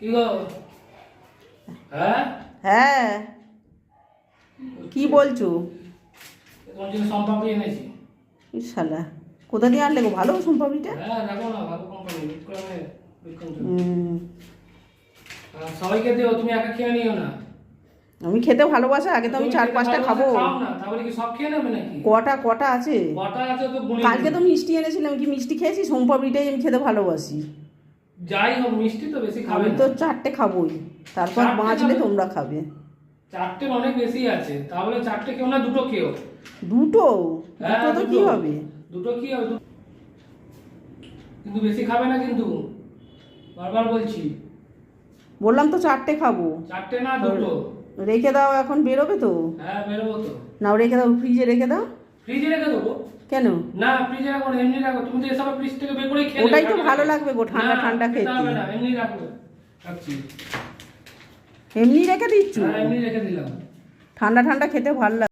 কি গো? হ্যাঁ হ্যাঁ, কি বলছো? তোমার জন্য সম্পাপড়ি এনেছি। শালা, কোথা দিয়ে আনলে গো? ভালো সোমপাপড়িটা? হ্যাঁ দেখো না, ভালো কোম্পানি সবাইকে দিও, তুমি একা খেয়ে নিও না। আমি খেতে ভালোবাসা, আগে তো আমি 4-5টা খাবো। খাও না, তাহলে কি সব খেয়ে নেবে নাকি? কটা আছে? কটা আছে তো গুনে কালকে তো মিষ্টি এনেছিলাম, কি মিষ্টি খেয়েছি? সোমপাপড়িটাই আমি খেতে ভালোবাসি। যাই হোক, মিষ্টি তো বেশি খাবে আমি না। তো 4টে খাবোই, তারপর 4টে বাঁচলে খাবে? তোমরা খাবে। 4টের অনেক বেশি আছে, তাহলে 4টে খেও না, 2টো খেও। দুটো? হ্যাঁ, দুটো তো কি হবে? 2টো কি হবে? কিন্তু বেশি খাবে না কিন্তু, বারবার বলছি। বললাম তো 4টে খাবো। 4টে না, 2টো। রেখে দাও, এখন বেরোবে তো? হ্যাঁ বেরোবো তো। নাও রেখে দাও, ফ্রিজে রেখে দাও। ফ্রিজে রেখে দেবো? কেন? না ফ্রিজে রাখো না, এমনি রাখো। তুমি তো এসব ফ্রিজ থেকে বের করে খেয়ে ওটাই নেবে, তো ঠান্ডা ভালো লাগে। লাগবে গো, ঠান্ডা না, ঠান্ডা খেতে খেতে। হবে না, এমনি রাখো। রাখছি। এমনি রেখে দিচ্ছ? হ্যাঁ এমনি রেখে দিলাম। ঠান্ডা ঠান্ডা খেতে ভালো লাগে।